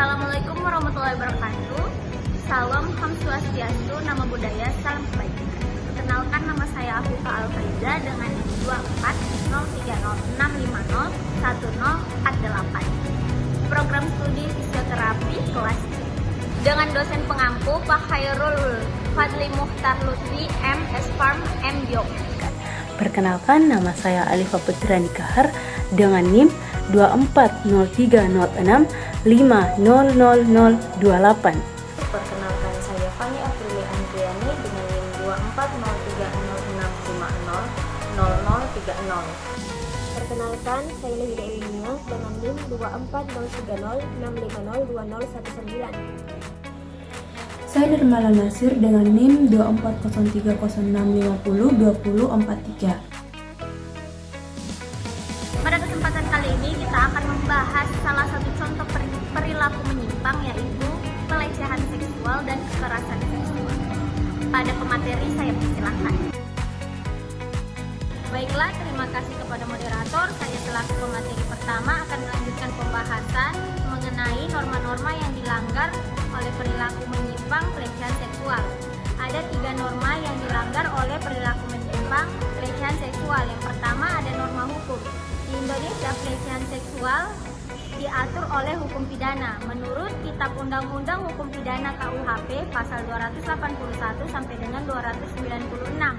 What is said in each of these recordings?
Assalamualaikum warahmatullahi wabarakatuh. Salam Ham Swastiastu, nama budaya, salam kebaikan. Perkenalkan, nama saya Afifa Al-Faiza dengan NIM 240306501048. Program studi fisioterapi kelas C. Dengan dosen pengampu Pak Khairul Fadli Muhtar Lutfi M.S. Farm M. Diok. Perkenalkan, nama saya Alifa Putra Nikahar dengan NIM 240306500028. Perkenalkan, saya Fani Aprili Andriani dengan NIM 2403050030. Perkenalkan, saya Lihida Elinia dengan NIM 240306502019. Saya Nirmala Nasir dengan NIM 240306502043. Pada kesempatan kali ini kita akan membahas salah satu contoh perilaku menyimpang, yaitu pelecehan seksual dan kekerasan seksual. Pada pemateri saya persilahkan. Baiklah, terima kasih kepada moderator. Saya selaku pemateri pertama akan melanjutkan pembahasan mengenai norma-norma yang dilanggar oleh perilaku menyimpang pelecehan seksual. Ada 3 norma yang dilanggar oleh perilaku menyimpang pelecehan seksual. Yang pertama, ada norma hukum. Di Indonesia, pelecehan seksual diatur oleh hukum pidana. Menurut Kitab Undang-Undang Hukum Pidana KUHP pasal 281 sampai dengan 296,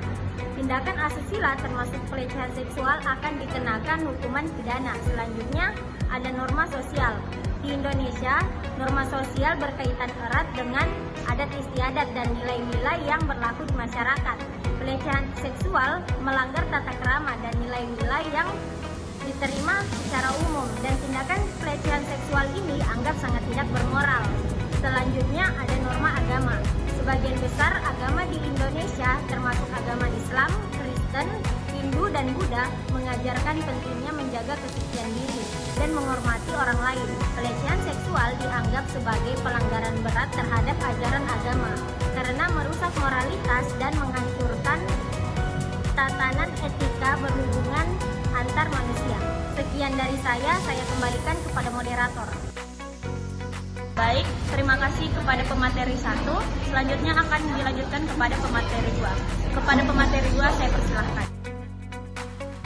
tindakan asusila termasuk pelecehan seksual akan dikenakan hukuman pidana. Selanjutnya ada norma sosial. Di Indonesia, norma sosial berkaitan erat dengan adat istiadat dan nilai-nilai yang berlaku di masyarakat. Pelecehan seksual melanggar tata krama dan nilai-nilai yang diterima secara umum, dan tindakan pelecehan seksual ini anggap sangat tidak bermoral. Selanjutnya ada norma agama. Sebagian besar agama di Indonesia, termasuk agama Islam, Kristen, Hindu, dan Buddha, mengajarkan pentingnya menjaga kesucian diri dan menghormati orang lain. Pelecehan seksual dianggap sebagai pelanggaran berat terhadap ajaran agama karena merusak moralitas dan menghancurkan tatanan etika berhubungan antar manusia. Sekian dari saya kembalikan kepada moderator. Baik, terima kasih kepada pemateri 1. Selanjutnya akan dilanjutkan kepada pemateri 2. Kepada pemateri 2 saya persilahkan.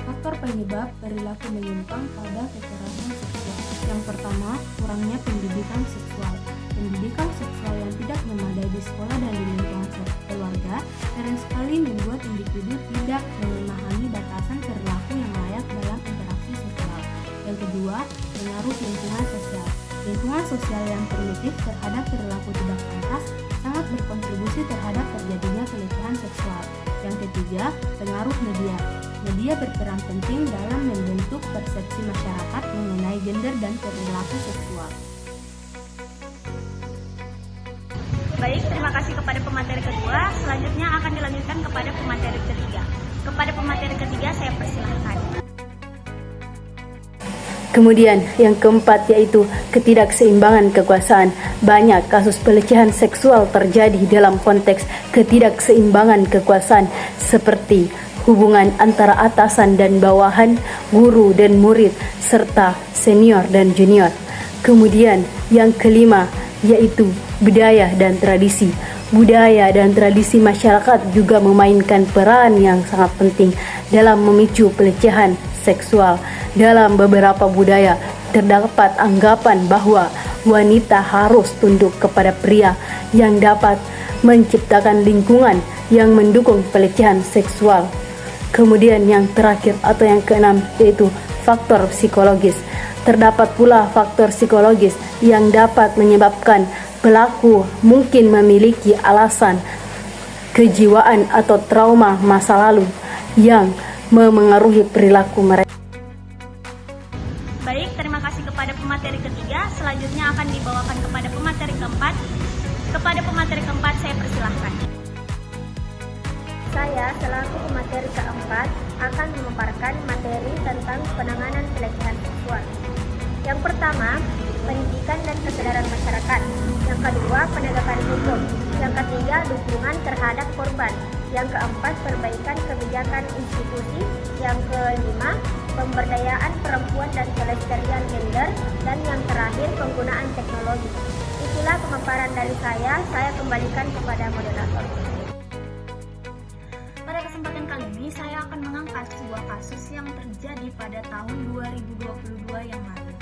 Faktor penyebab perilaku menyimpang pada kekerasan seksual. Yang pertama, kurangnya pendidikan seksual. Pendidikan seksual yang tidak memadai di sekolah dan di lingkungan keluarga sering sekali membuat individu tidak memahami batasan perilaku yang layak dalam interaksi sosial. Yang kedua, pengaruh lingkungan sosial. Lingkungan sosial yang primitif terhadap perilaku tidak pantas sangat berkontribusi terhadap terjadinya pelecehan seksual. Yang ketiga, pengaruh media. Media berperan penting dalam membentuk persepsi masyarakat mengenai gender dan perilaku seksual. Baik, terima kasih kepada pemateri kedua. Selanjutnya akan dilanjutkan kepada pemateri ketiga. Kepada pemateri ketiga saya persilahkan. Kemudian yang keempat yaitu ketidakseimbangan kekuasaan. Banyak kasus pelecehan seksual terjadi dalam konteks ketidakseimbangan kekuasaan, seperti hubungan antara atasan dan bawahan, guru dan murid, serta senior dan junior. Kemudian yang kelima yaitu budaya dan tradisi. Budaya dan tradisi masyarakat juga memainkan peran yang sangat penting dalam memicu pelecehan seksual. Dalam beberapa budaya terdapat anggapan bahwa wanita harus tunduk kepada pria yang dapat menciptakan lingkungan yang mendukung pelecehan seksual. Kemudian yang terakhir atau yang keenam yaitu faktor psikologis. Terdapat pula faktor psikologis yang dapat menyebabkan pelaku mungkin memiliki alasan kejiwaan atau trauma masa lalu yang memengaruhi perilaku mereka. Baik, terima kasih kepada pemateri ketiga. Selanjutnya akan dibawakan kepada pemateri keempat. Kepada pemateri keempat saya persilahkan. Saya selaku pemateri keempat akan memaparkan materi tentang penanganan pelecehan seksual. Yang pertama, pendidikan dan kesadaran masyarakat. Yang kedua, penegakan hukum. Yang ketiga, dukungan terhadap korban. Yang keempat, perbaikan kebijakan institusi. Yang kelima, pemberdayaan perempuan dan pelestarian gender, dan yang terakhir penggunaan teknologi. Itulah pemaparan dari saya kembalikan kepada moderator. Pada kesempatan kali ini saya akan mengangkat sebuah kasus yang terjadi pada tahun 2022 yang lalu.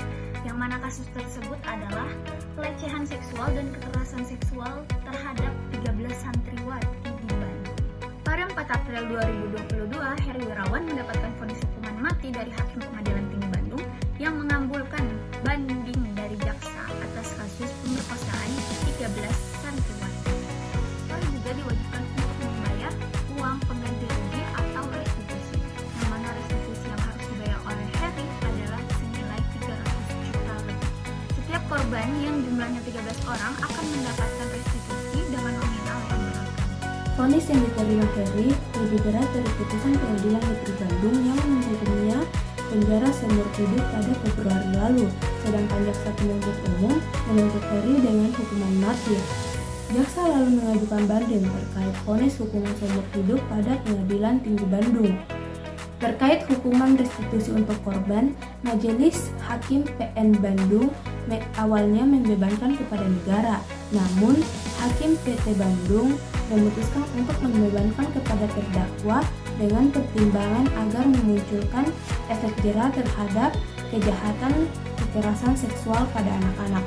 Yang mana kasus tersebut adalah pelecehan seksual dan kekerasan seksual terhadap 13 santriwati di Bandung. Pada 4 April 2022, Heri Wirawan mendapatkan vonis hukuman mati dari Hakim Pengadilan Tinggi Bandung yang mengabulkan banding dari jaksa atas kasus pemerkosaan 13 santriwati. Heri juga diwajibkan untuk membayar uang pengganti rugi atau restitusi. Yang mana restitusi yang harus dibayar oleh Heri adalah senilai 300 juta lebih. Setiap korban yang jumlahnya 13 orang akan mendapatkan restitusi dengan nominal yang beragam. Vonis yang diterima Heri lebih berat dari putusan Pengadilan Negeri Bandung yang menuntutnya penjara seumur hidup pada Februari lalu, sedangkan jaksa penuntut umum menuntut Heri dengan hukuman mati. Jaksa lalu mengajukan banding terkait vonis hukuman seumur hidup pada Pengadilan Tinggi Bandung. Terkait hukuman restitusi untuk korban, Majelis Hakim PN Bandung awalnya membebankan kepada negara, namun Hakim PT Bandung memutuskan untuk membebankan kepada terdakwa dengan pertimbangan agar memunculkan efek jera terhadap kejahatan kekerasan seksual pada anak-anak.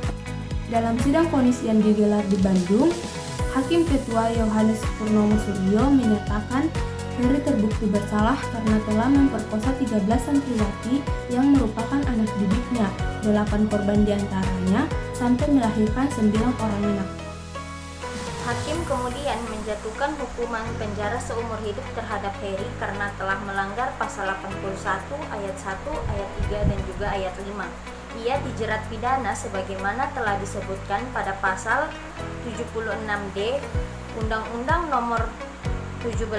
Dalam sidang vonis yang digelar di Bandung, Hakim Ketua Yohanes Purnomo Suryo menyatakan Heri terbukti bersalah karena telah memperkosa 13 santriwati yang merupakan anak didiknya, 8 korban diantaranya, sampai melahirkan 9 orang anak. Hakim kemudian menjatuhkan hukuman penjara seumur hidup terhadap Heri karena telah melanggar pasal 81 ayat 1, ayat 3, dan juga ayat 5. Ia dijerat pidana sebagaimana telah disebutkan pada pasal 76D Undang-Undang Nomor 17